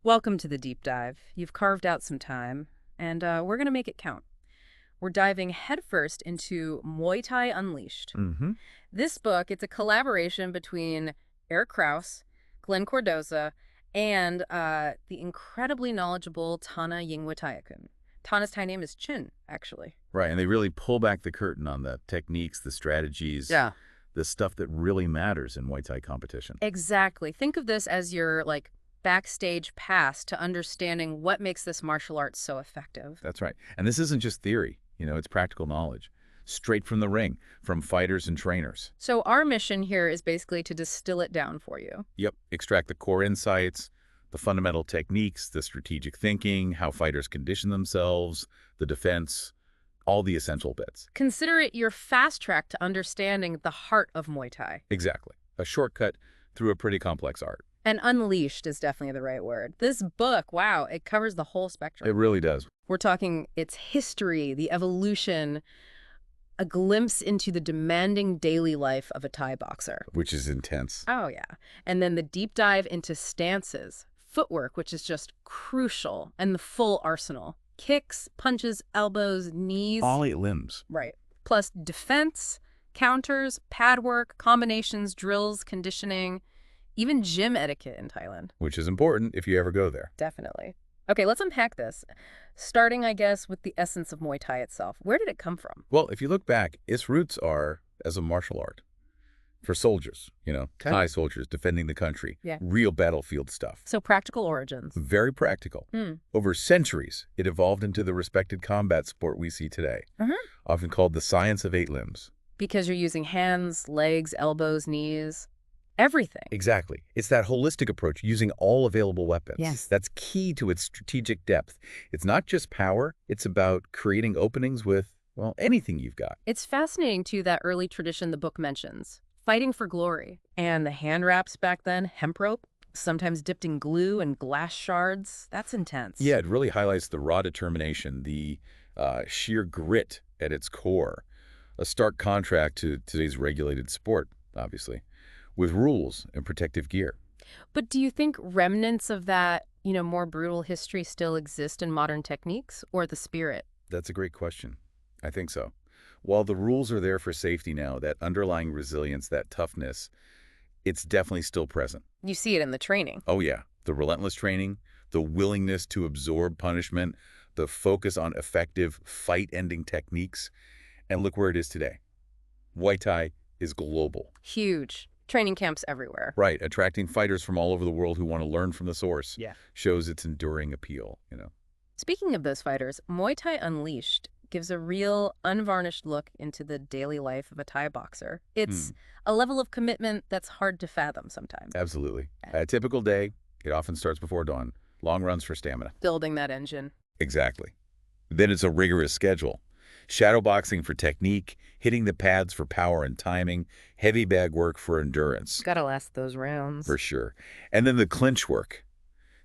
Welcome to the deep dive. You've carved out some time, and we're going to make it count. We're diving headfirst into Muay Thai Unleashed. Hmm. This book, it's a collaboration between Erich Krauss, Glenn Cordoza, and the incredibly knowledgeable Tana Yingwatayakun. Tana's Thai name is Chin, actually. Right, and they really pull back the curtain on the techniques, the strategies, Yeah. the stuff that really matters in Muay Thai competition. Exactly. Think of this as your, backstage pass to understanding what makes this martial art so effective. That's right. And this isn't just theory, it's practical knowledge. Straight from the ring, from fighters and trainers. So our mission here is basically to distill it down for you. Yep, extract the core insights, the fundamental techniques, the strategic thinking, how fighters condition themselves, the defense, all the essential bits. Consider it your fast track to understanding the heart of Muay Thai. Exactly. A shortcut through a pretty complex art. And unleashed is definitely the right word. This book, wow, it covers the whole spectrum. It really does. We're talking its history, the evolution, a glimpse into the demanding daily life of a Thai boxer. Which is intense. Oh, yeah. And then the deep dive into stances, footwork, which is just crucial, and the full arsenal. Kicks, punches, elbows, knees. All 8 limbs. Right. Plus defense, counters, pad work, combinations, drills, conditioning, even gym etiquette in Thailand. Which is important if you ever go there. Definitely. Okay, let's unpack this. Starting, I guess, with the essence of Muay Thai itself. Where did it come from? Well, if you look back, its roots are as a martial art for soldiers, Okay. Thai soldiers defending the country. Yeah. Real battlefield stuff. So practical origins. Very practical. Over centuries, it evolved into the respected combat sport we see today, often called the science of 8 limbs. Because you're using hands, legs, elbows, knees, everything. Exactly. It's that holistic approach, using all available weapons. Yes. That's key to its strategic depth. It's not just power, it's about creating openings with, well, anything you've got. It's fascinating, too, that early tradition the book mentions. Fighting for glory. And the hand wraps back then, hemp rope, sometimes dipped in glue and glass shards. That's intense. Yeah, it really highlights the raw determination, the sheer grit at its core. A stark contrast to today's regulated sport, obviously, with rules and protective gear. But do you think remnants of that, more brutal history still exist in modern techniques, or the spirit? That's a great question. I think so. While the rules are there for safety now, that underlying resilience, that toughness, it's definitely still present. You see it in the training. Oh yeah, the relentless training, the willingness to absorb punishment, the focus on effective fight-ending techniques. And look where it is today. Muay Thai is global. Huge. Training camps everywhere. Right, attracting fighters from all over the world who want to learn from the source. Yeah. Shows its enduring appeal, Speaking of those fighters, Muay Thai Unleashed gives a real, unvarnished look into the daily life of a Thai boxer. It's a level of commitment that's hard to fathom sometimes. Absolutely. A typical day, it often starts before dawn. Long runs for stamina. Building that engine. Exactly. Then it's a rigorous schedule. Shadowboxing for technique, hitting the pads for power and timing, heavy bag work for endurance. Gotta last those rounds. For sure. And then the clinch work,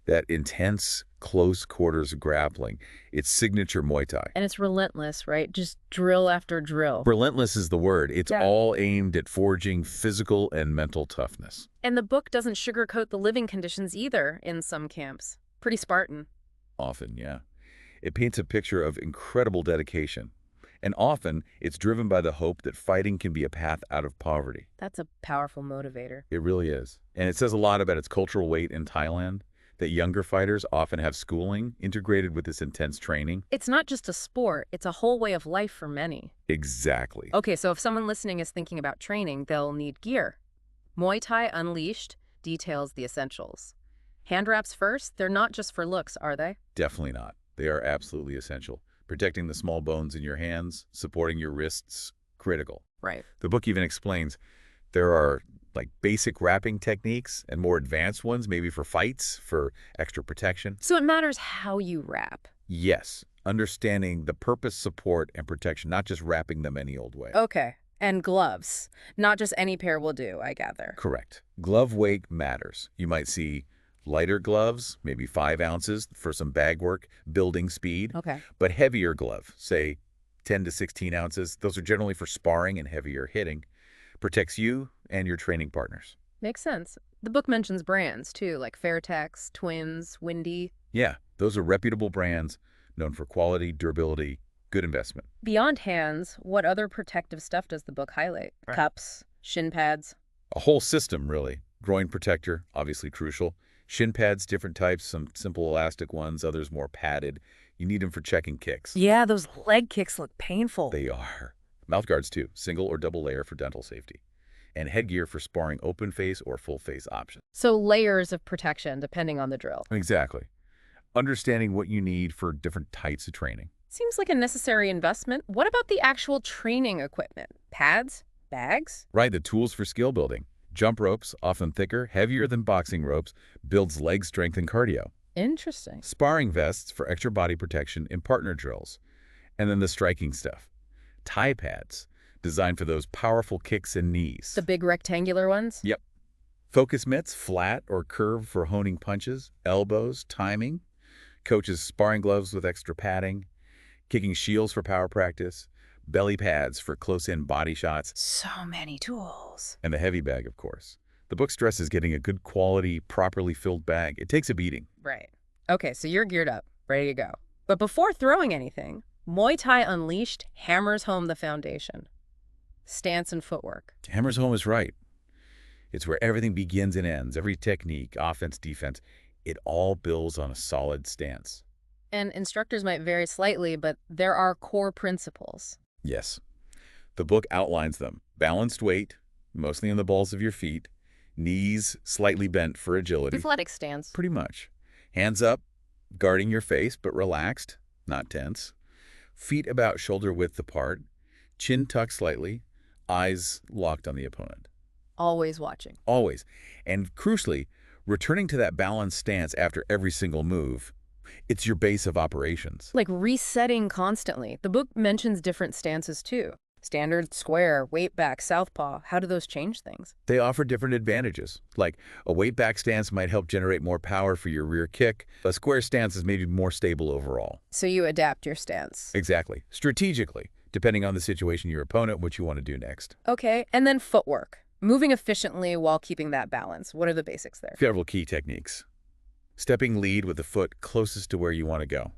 that intense, close quarters grappling. It's signature Muay Thai. And it's relentless, right? Just drill after drill. Relentless is the word. It's Yeah. all aimed at forging physical and mental toughness. And the book doesn't sugarcoat the living conditions either in some camps. Pretty Spartan. Often, yeah. It paints a picture of incredible dedication. And often, it's driven by the hope that fighting can be a path out of poverty. That's a powerful motivator. It really is. And it says a lot about its cultural weight in Thailand, that younger fighters often have schooling integrated with this intense training. It's not just a sport, it's a whole way of life for many. Exactly. Okay, so if someone listening is thinking about training, they'll need gear. Muay Thai Unleashed details the essentials. Hand wraps first, they're not just for looks, are they? Definitely not. They are absolutely essential. Protecting the small bones in your hands, supporting your wrists, critical. Right. The book even explains there are basic wrapping techniques and more advanced ones, maybe for fights, for extra protection. So it matters how you wrap. Yes, understanding the purpose, support, and protection, not just wrapping them any old way. Okay. And gloves. Not just any pair will do, I gather. Correct. Glove weight matters. You might see lighter gloves, maybe 5 ounces for some bag work, building speed. Okay. But heavier glove, say 10 to 16 ounces, those are generally for sparring and heavier hitting. Protects you and your training partners. Makes sense. The book mentions brands, too, like Fairtex, Twins, Windy. Yeah, those are reputable brands known for quality, durability, good investment. Beyond hands, what other protective stuff does the book highlight? Right. Cups, shin pads. A whole system, really. Groin protector, obviously crucial. Shin pads, different types, some simple elastic ones, others more padded. You need them for checking kicks. Yeah, those leg kicks look painful. They are. Mouth guards, too, single or double layer for dental safety. And headgear for sparring open face or full face options. So layers of protection depending on the drill. Exactly. Understanding what you need for different types of training. Seems like a necessary investment. What about the actual training equipment? Pads? Bags? Right, the tools for skill building. Jump ropes, often thicker, heavier than boxing ropes, builds leg strength and cardio. Interesting. Sparring vests for extra body protection in partner drills. And then the striking stuff. Thigh pads, designed for those powerful kicks and knees. The big rectangular ones? Yep. Focus mitts, flat or curved for honing punches, elbows, timing. Coaches' sparring gloves with extra padding. Kicking shields for power practice. Belly pads for close-in body shots. So many tools. And the heavy bag, of course. The book stresses getting a good quality, properly filled bag. It takes a beating. Right. Okay, so you're geared up, ready to go. But before throwing anything, Muay Thai Unleashed hammers home the foundation. Stance and footwork. Hammers home is right. It's where everything begins and ends. Every technique, offense, defense, it all builds on a solid stance. And instructors might vary slightly, but there are core principles. Yes. The book outlines them. Balanced weight, mostly on the balls of your feet. Knees slightly bent for agility. Athletic stance. Pretty much. Hands up, guarding your face, but relaxed, not tense. Feet about shoulder width apart. Chin tucked slightly. Eyes locked on the opponent. Always watching. Always. And crucially, returning to that balanced stance after every single move. It's your base of operations. Like resetting constantly. The book mentions different stances too. Standard, square, weight back, southpaw. How do those change things? They offer different advantages. Like a weight back stance might help generate more power for your rear kick. A square stance is maybe more stable overall. So you adapt your stance. Exactly. Strategically, depending on the situation, your opponent, what you want to do next. Okay, and then footwork. Moving efficiently while keeping that balance. What are the basics there? Several key techniques. Stepping lead with the foot closest to where you want to go.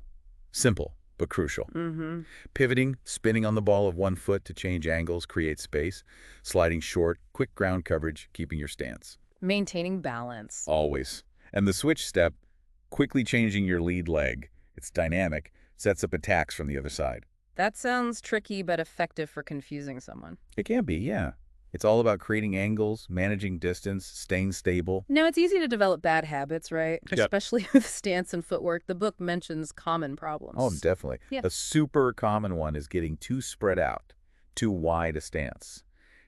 Simple, but crucial. Pivoting, spinning on the ball of one foot to change angles, create space. Sliding short, quick ground coverage, keeping your stance. Maintaining balance. Always. And the switch step, quickly changing your lead leg. It's dynamic, sets up attacks from the other side. That sounds tricky but effective for confusing someone. It can be, yeah. It's all about creating angles, managing distance, staying stable. Now, it's easy to develop bad habits, right? Yep. Especially with stance and footwork. The book mentions common problems. Oh, definitely. Yeah. A super common one is getting too spread out, too wide a stance.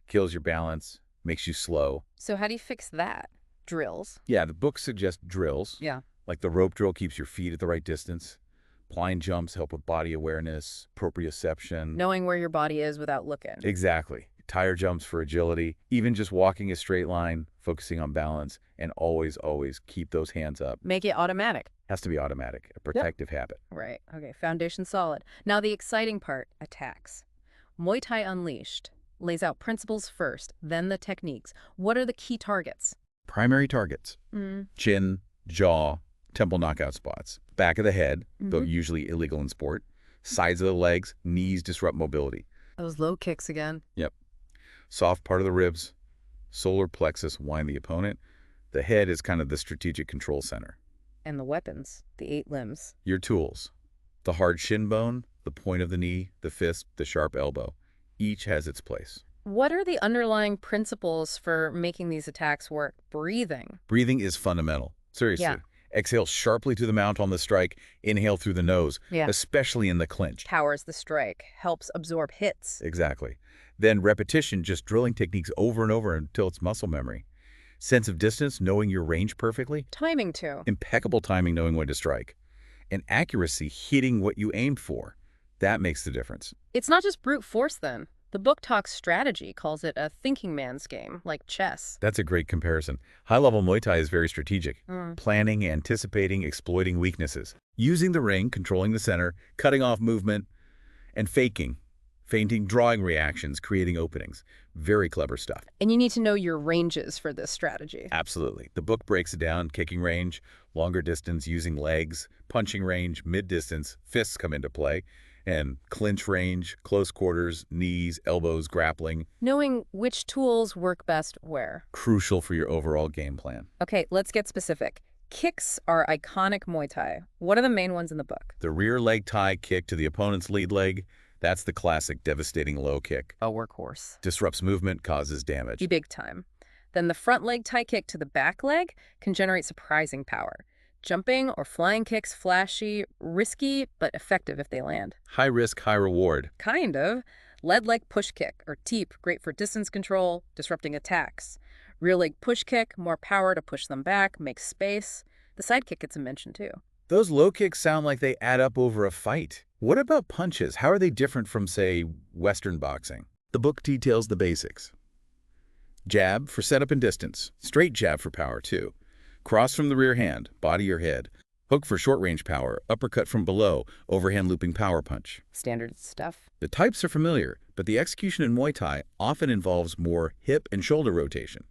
Kills your balance, makes you slow. So how do you fix that? Drills. Yeah, the book suggests drills. Yeah. Like the rope drill keeps your feet at the right distance. Blind jumps help with body awareness, proprioception. Knowing where your body is without looking. Exactly. Tire jumps for agility, even just walking a straight line, focusing on balance, and always, always keep those hands up. Make it automatic. Has to be automatic, a protective habit. Right. Okay. Foundation solid. Now the exciting part, attacks. Muay Thai Unleashed lays out principles first, then the techniques. What are the key targets? Primary targets. Chin, jaw, temple knockout spots. Back of the head, though usually illegal in sport. Sides of the legs, knees disrupt mobility. Those low kicks again. Yep. Soft part of the ribs, solar plexus wind the opponent. The head is kind of the strategic control center. And the weapons, the 8 limbs. Your tools. The hard shin bone, the point of the knee, the fist, the sharp elbow. Each has its place. What are the underlying principles for making these attacks work? Breathing. Breathing is fundamental. Seriously. Yeah. Exhale sharply to the mount on the strike. Inhale through the nose, especially in the clinch. Powers the strike, helps absorb hits. Exactly. Then repetition, just drilling techniques over and over until it's muscle memory. Sense of distance, knowing your range perfectly. Timing too. Impeccable timing, knowing when to strike. And accuracy, hitting what you aimed for. That makes the difference. It's not just brute force then. The book talks strategy, calls it a thinking man's game, like chess. That's a great comparison. High-level Muay Thai is very strategic. Planning, anticipating, exploiting weaknesses. Using the ring, controlling the center, cutting off movement, and faking. feinting drawing reactions, creating openings. Very clever stuff. And you need to know your ranges for this strategy. Absolutely. The book breaks it down: kicking range, longer distance using legs, punching range, mid-distance, fists come into play, and clinch range, close quarters, knees, elbows, grappling. Knowing which tools work best where. Crucial for your overall game plan. Okay, let's get specific. Kicks are iconic Muay Thai. What are the main ones in the book? The rear leg tie kick to the opponent's lead leg, that's the classic devastating low kick. A workhorse. Disrupts movement, causes damage. Be big time. Then the front leg tie kick to the back leg can generate surprising power. Jumping or flying kicks, flashy, risky, but effective if they land. High risk, high reward. Kind of. Lead leg push kick, or teep, great for distance control, disrupting attacks. Rear leg push kick, more power to push them back, makes space. The side kick gets a mention too. Those low kicks sound like they add up over a fight. What about punches? How are they different from, say, Western boxing? The book details the basics. Jab for setup and distance. Straight jab for power, too. Cross from the rear hand, body or head. Hook for short-range power. Uppercut from below, overhand looping power punch. Standard stuff. The types are familiar, but the execution in Muay Thai often involves more hip and shoulder rotation,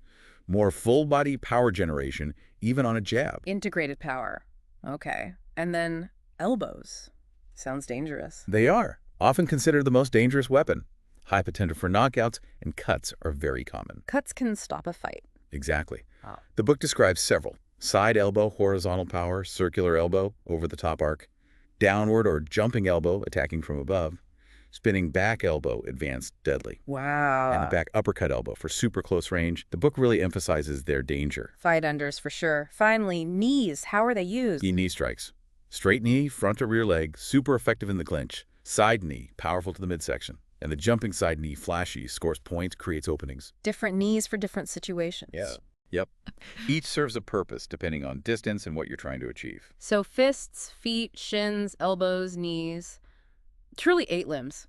more full-body power generation, even on a jab. Integrated power. Okay. And then elbows. Sounds dangerous. They are, often considered the most dangerous weapon. High potential for knockouts, and cuts are very common. Cuts can stop a fight. Exactly. Wow. The book describes several. Side elbow, horizontal power, circular elbow, over the top arc. Downward or jumping elbow, attacking from above. Spinning back elbow, advanced, deadly. Wow. And the back uppercut elbow for super close range. The book really emphasizes their danger. Fight unders for sure. Finally, knees. How are they used? Knee strikes. Straight knee, front or rear leg, super effective in the clinch. Side knee, powerful to the midsection. And the jumping side knee, flashy, scores points, creates openings. Different knees for different situations. Yeah. Yep. Each serves a purpose depending on distance and what you're trying to achieve. So fists, feet, shins, elbows, knees. Truly 8 limbs.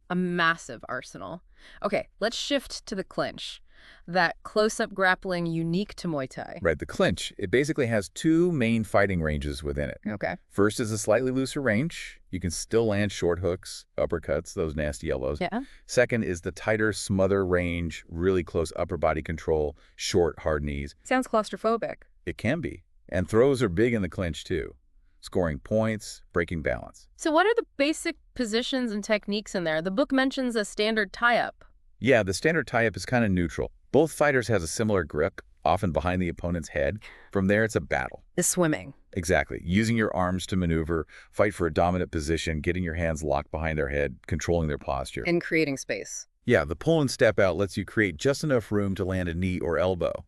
A massive arsenal. Okay, let's shift to the clinch. That close-up grappling unique to Muay Thai. Right, the clinch, it basically has 2 main fighting ranges within it. Okay. First is a slightly looser range. You can still land short hooks, uppercuts, those nasty elbows. Yeah. Second is the tighter smother range, really close upper body control, short, hard knees. Sounds claustrophobic. It can be. And throws are big in the clinch too. Scoring points, breaking balance. So what are the basic positions and techniques in there? The book mentions a standard tie-up. Yeah, the standard tie-up is kind of neutral. Both fighters has a similar grip, often behind the opponent's head. From there, it's a battle. The swimming. Exactly. Using your arms to maneuver, fight for a dominant position, getting your hands locked behind their head, controlling their posture. And creating space. Yeah, the pull and step out lets you create just enough room to land a knee or elbow.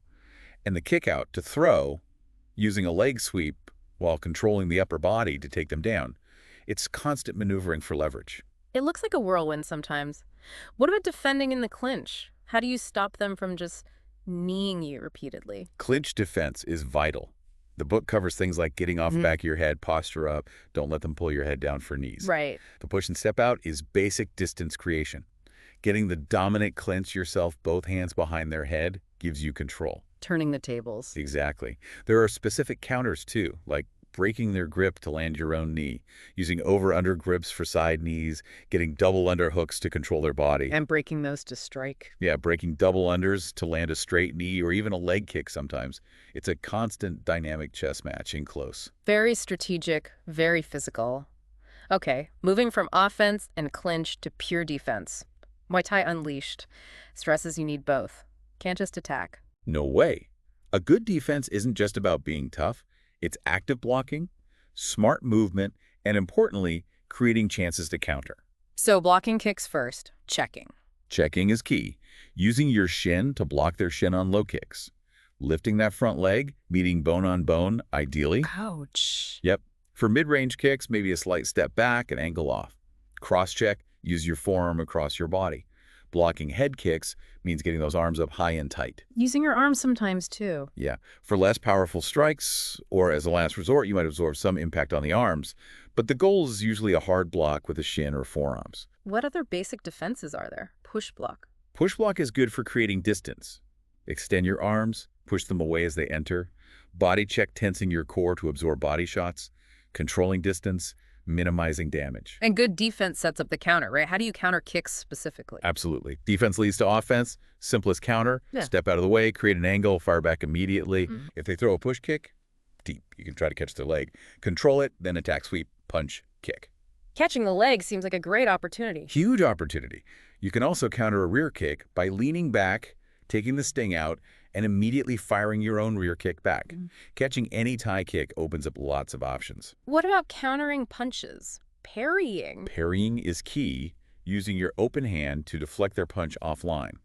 And the kick out to throw, using a leg sweep while controlling the upper body to take them down. It's constant maneuvering for leverage. It looks like a whirlwind sometimes. What about defending in the clinch? How do you stop them from just kneeing you repeatedly? Clinch defense is vital. The book covers things like getting off back of your head, posture up, don't let them pull your head down for knees. Right. The push and step out is basic distance creation. Getting the dominant clinch yourself, both hands behind their head, gives you control. Turning the tables. Exactly. There are specific counters too, like breaking their grip to land your own knee, using over-under grips for side knees, getting double underhooks to control their body. And breaking those to strike. Yeah, breaking double unders to land a straight knee or even a leg kick sometimes. It's a constant dynamic chess match in close. Very strategic, very physical. Okay, moving from offense and clinch to pure defense. Muay Thai Unleashed stresses you need both. Can't just attack. No way. A good defense isn't just about being tough. It's active blocking, smart movement, and importantly, creating chances to counter. So blocking kicks first, checking. Checking is key. Using your shin to block their shin on low kicks. Lifting that front leg, meeting bone on bone, ideally. Ouch. Yep. For mid-range kicks, maybe a slight step back and angle off. Cross-check, use your forearm across your body. Blocking head kicks means getting those arms up high and tight. Using your arms sometimes too. Yeah. For less powerful strikes, or as a last resort, you might absorb some impact on the arms. But the goal is usually a hard block with a shin or forearms. What other basic defenses are there? Push block. Push block is good for creating distance. Extend your arms, push them away as they enter. Body check, tensing your core to absorb body shots. Controlling distance, minimizing damage. And good defense sets up the counter, right? How do you counter kicks specifically? Absolutely. Defense leads to offense. Simplest counter, Yeah. step out of the way, create an angle, fire back immediately. Mm. If they throw a push kick, deep. You can try to catch their leg. Control it, then attack, sweep, punch, kick. Catching the leg seems like a great opportunity. Huge opportunity. You can also counter a rear kick by leaning back, taking the sting out, and immediately firing your own rear kick back. Mm. Catching any Thai kick opens up lots of options. What about countering punches? Parrying. Parrying is key, using your open hand to deflect their punch offline.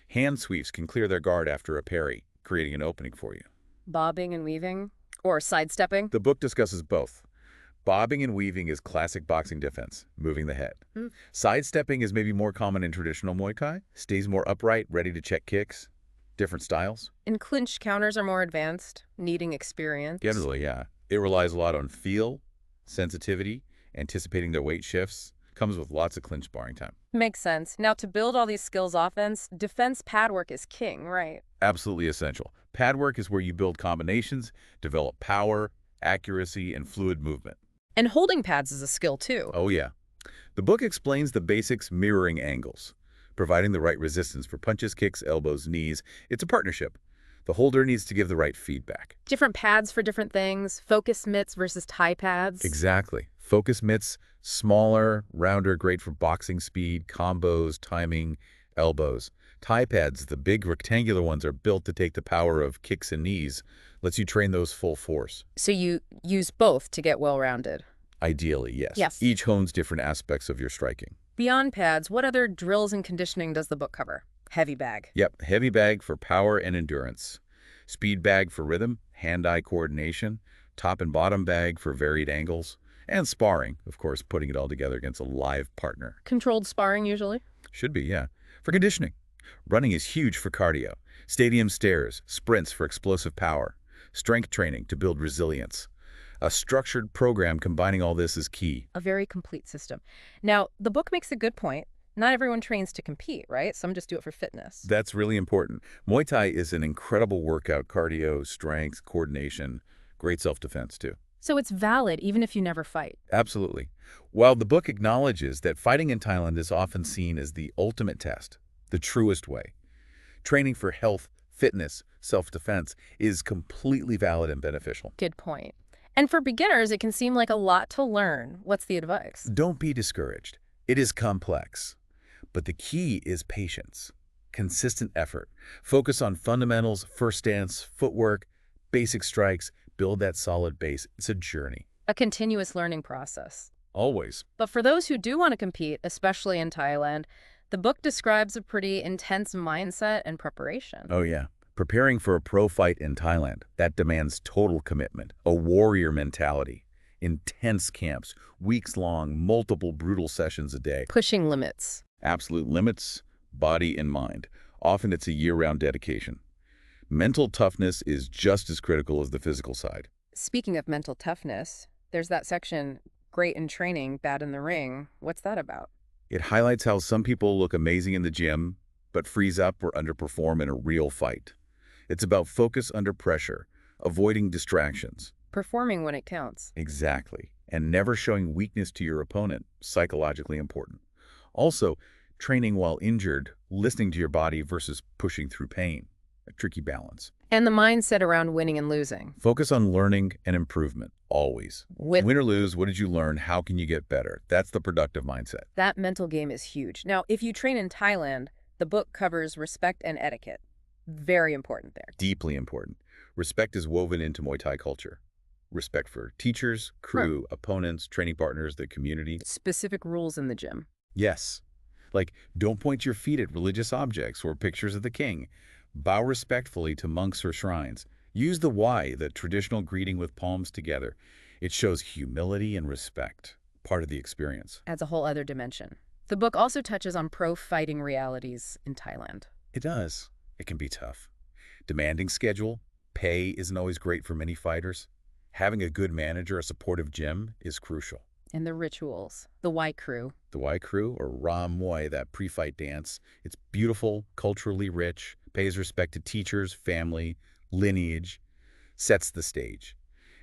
Hand sweeps can clear their guard after a parry, creating an opening for you. Bobbing and weaving? Or sidestepping? The book discusses both. Bobbing and weaving is classic boxing defense, moving the head. Mm. Sidestepping is maybe more common in traditional Muay Thai, stays more upright, ready to check kicks. Different styles. And clinch counters are more advanced, needing experience. Generally, yeah. It relies a lot on feel, sensitivity, anticipating their weight shifts. Comes with lots of clinch sparring time. Makes sense. Now, to build all these skills offense, defense pad work is king, right? Absolutely essential. Pad work is where you build combinations, develop power, accuracy, and fluid movement. And holding pads is a skill, too. Oh, yeah. The book explains the basics mirroring angles, providing the right resistance for punches, kicks, elbows, knees. It's a partnership. The holder needs to give the right feedback. Different pads for different things, focus mitts versus Thai pads. Exactly. Focus mitts, smaller, rounder, great for boxing speed, combos, timing, elbows. Thai pads, the big rectangular ones, are built to take the power of kicks and knees. Lets you train those full force. So you use both to get well-rounded. Ideally, yes. Yes. Each hones different aspects of your striking. Beyond pads, what other drills and conditioning does the book cover? Heavy bag. Yep, heavy bag for power and endurance. Speed bag for rhythm, hand-eye coordination. Top and bottom bag for varied angles. And sparring, of course, putting it all together against a live partner. Controlled sparring, usually? Should be, yeah. For conditioning. Running is huge for cardio. Stadium stairs, sprints for explosive power. Strength training to build resilience. A structured program combining all this is key. A very complete system. Now, the book makes a good point. Not everyone trains to compete, right? Some just do it for fitness. That's really important. Muay Thai is an incredible workout, cardio, strength, coordination, great self-defense too. So it's valid even if you never fight. Absolutely. While the book acknowledges that fighting in Thailand is often seen as the ultimate test, the truest way, training for health, fitness, self-defense is completely valid and beneficial. Good point. And for beginners, it can seem like a lot to learn. What's the advice? Don't be discouraged. It is complex. But the key is patience, consistent effort. Focus on fundamentals, first stance, footwork, basic strikes. Build that solid base. It's a journey. A continuous learning process. Always. But for those who do want to compete, especially in Thailand, the book describes a pretty intense mindset and preparation. Oh, yeah. Preparing for a pro fight in Thailand, that demands total commitment, a warrior mentality, intense camps, weeks long, multiple brutal sessions a day. Pushing limits. Absolute limits, body and mind. Often it's a year-round dedication. Mental toughness is just as critical as the physical side. Speaking of mental toughness, there's that section, great in training, bad in the ring. What's that about? It highlights how some people look amazing in the gym, but freeze up or underperform in a real fight. It's about focus under pressure, avoiding distractions. Performing when it counts. Exactly. And never showing weakness to your opponent, psychologically important. Also, training while injured, listening to your body versus pushing through pain. A tricky balance. And the mindset around winning and losing. Focus on learning and improvement, always. With Win or lose, what did you learn? How can you get better? That's the productive mindset. that mental game is huge. Now, if you train in Thailand, the book covers respect and etiquette. Very important there. Deeply important. Respect is woven into Muay Thai culture. Respect for teachers, crew, opponents, training partners, the community. Specific rules in the gym. Yes. Like, don't point your feet at religious objects or pictures of the king. Bow respectfully to monks or shrines. Use the Y, the traditional greeting with palms together. It shows humility and respect, part of the experience. Adds a whole other dimension. The book also touches on pro fighting realities in Thailand. It does. It can be tough. Demanding schedule, pay isn't always great for many fighters. Having a good manager, a supportive gym, is crucial. And the rituals. The Y crew. The Y crew, or Ra Muay, that pre-fight dance, it's beautiful, culturally rich, pays respect to teachers, family, lineage, sets the stage.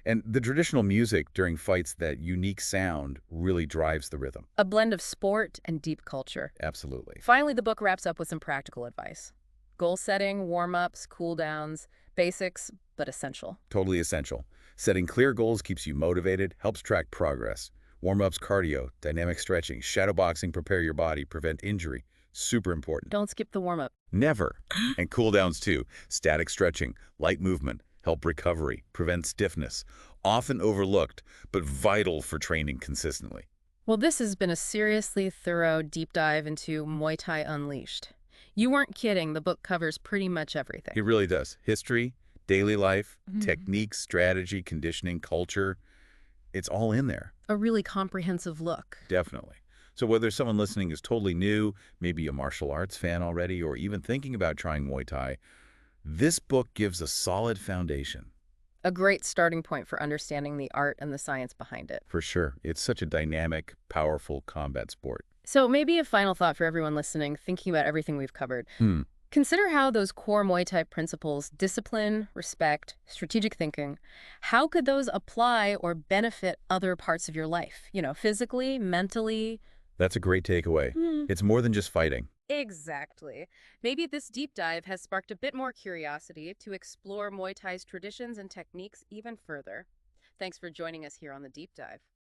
And the traditional music during fights, that unique sound, really drives the rhythm. A blend of sport and deep culture. Absolutely. Finally, the book wraps up with some practical advice. Goal setting, warm-ups, cool-downs, basics, but essential. Totally essential. Setting clear goals keeps you motivated, helps track progress. Warm-ups, cardio, dynamic stretching, shadow boxing, prepare your body, prevent injury. Super important. Don't skip the warm-up. Never. And cool downs too. Static stretching, light movement, help recovery, prevent stiffness. Often overlooked, but vital for training consistently. Well, this has been a seriously thorough deep dive into Muay Thai Unleashed. You weren't kidding, the book covers pretty much everything. It really does. History, daily life, Mhm. techniques, strategy, conditioning, culture. It's all in there. A really comprehensive look. Definitely. So whether someone listening is totally new, maybe a martial arts fan already, or even thinking about trying Muay Thai, this book gives a solid foundation. A great starting point for understanding the art and the science behind it. For sure. It's such a dynamic, powerful combat sport. So maybe a final thought for everyone listening, thinking about everything we've covered. Hmm. Consider how those core Muay Thai principles, discipline, respect, strategic thinking, how could those apply or benefit other parts of your life? Physically, mentally. That's a great takeaway. It's more than just fighting. Exactly. Maybe this deep dive has sparked a bit more curiosity to explore Muay Thai's traditions and techniques even further. Thanks for joining us here on the deep dive.